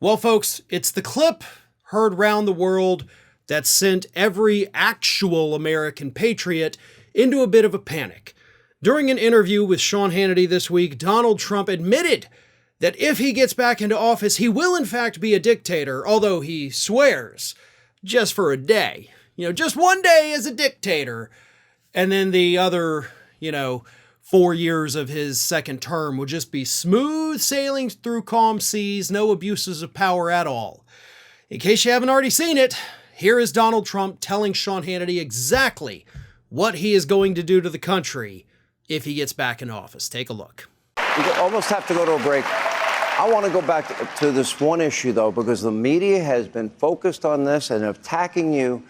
Well, folks, it's the clip heard round the world that sent every actual American patriot into a bit of a panic. During an interview with Sean Hannity this week, Donald Trump admitted that if he gets back into office, he will in fact be a dictator, although he swears just for a day. Just one day as a dictator. And then the other, 4 years of his second term will just be smooth sailing through calm seas, no abuses of power at all. In case you haven't already seen it, here is Donald Trump telling Sean Hannity exactly what he is going to do to the country if he gets back in office. Take a look. We almost have to go to a break. I want to go back to this one issue, though, because the media has been focused on this and attacking you.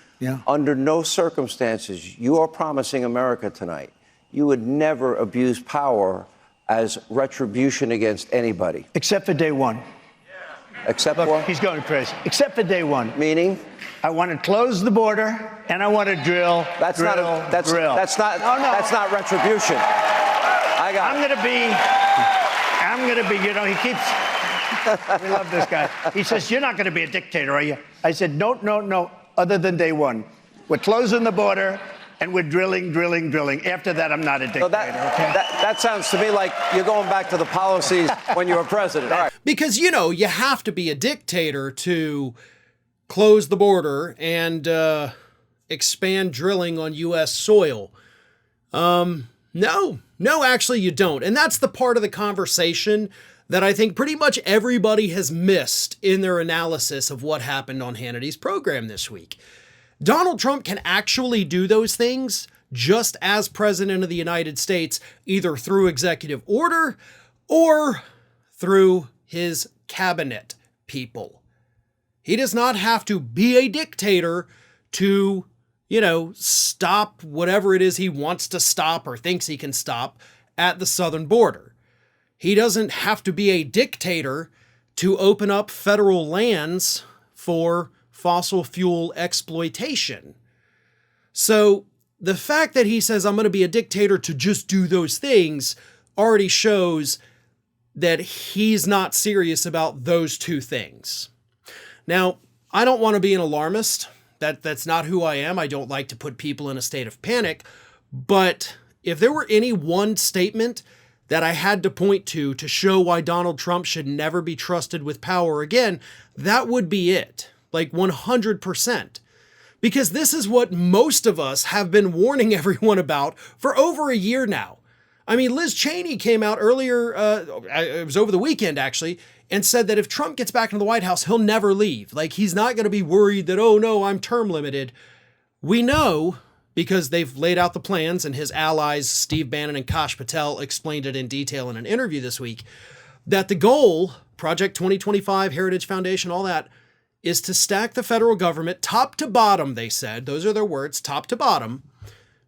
Under no circumstances, you are promising America tonight you would never abuse power as retribution against anybody. Except for day one. Except Look, for? He's going crazy. Except for day one. Meaning? I want to close the border, and I want to drill. That's drill, not. drill. That's not. No. That's not retribution. I'm going to be. He keeps. We love this guy. He says, "You're not going to be a dictator, are you?" I said, "No. Other than day one, we're closing the border." And we're drilling. After that, I'm not a dictator. So that sounds to me like you're going back to the policies when you were president. All right. Because, you have to be a dictator to close the border and expand drilling on U.S. soil. No, actually you don't. And that's the part of the conversation that I think pretty much everybody has missed in their analysis of what happened on Hannity's program this week. Donald Trump can actually do those things just as president of the United States, either through executive order or through his cabinet people. He does not have to be a dictator to, stop whatever it is he wants to stop or thinks he can stop at the southern border. He doesn't have to be a dictator to open up federal lands for fossil fuel exploitation. So the fact that he says, I'm going to be a dictator to just do those things already shows that he's not serious about those two things. Now, I don't want to be an alarmist. That's not who I am. I don't like to put people in a state of panic. But if there were any one statement that I had to point to show why Donald Trump should never be trusted with power again, that would be it. Like 100%. Because this is what most of us have been warning everyone about for over a year now. I mean, Liz Cheney came out earlier, it was over the weekend actually, and said that if Trump gets back into the White House, he'll never leave. Like, he's not going to be worried that, oh no, I'm term limited. We know, because they've laid out the plans, and his allies, Steve Bannon and Kash Patel, explained it in detail in an interview this week, that the goal, Project 2025, Heritage Foundation, all that, is to stack the federal government top to bottom, they said, those are their words, top to bottom,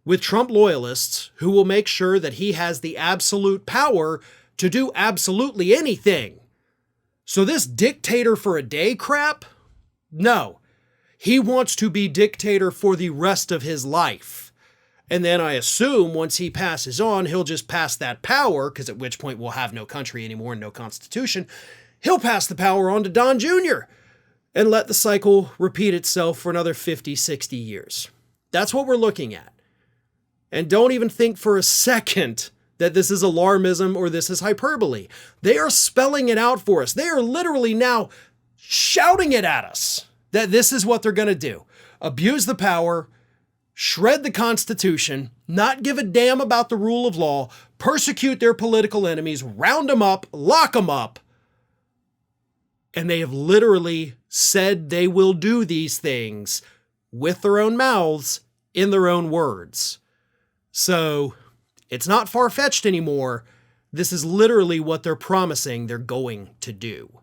with Trump loyalists who will make sure that he has the absolute power to do absolutely anything. So this dictator for a day crap? No. He wants to be dictator for the rest of his life. And then I assume once he passes on, he'll just pass that power, because at which point we'll have no country anymore and no constitution. He'll pass the power on to Don Jr., and let the cycle repeat itself for another 50, 60 years. That's what we're looking at. And don't even think for a second that this is alarmism or this is hyperbole. They are spelling it out for us. They are literally now shouting it at us that this is what they're going to do. Abuse the power, shred the Constitution, not give a damn about the rule of law, persecute their political enemies, round them up, lock them up. And they have literally said they will do these things with their own mouths, in their own words. So it's not far-fetched anymore. This is literally what they're promising they're going to do.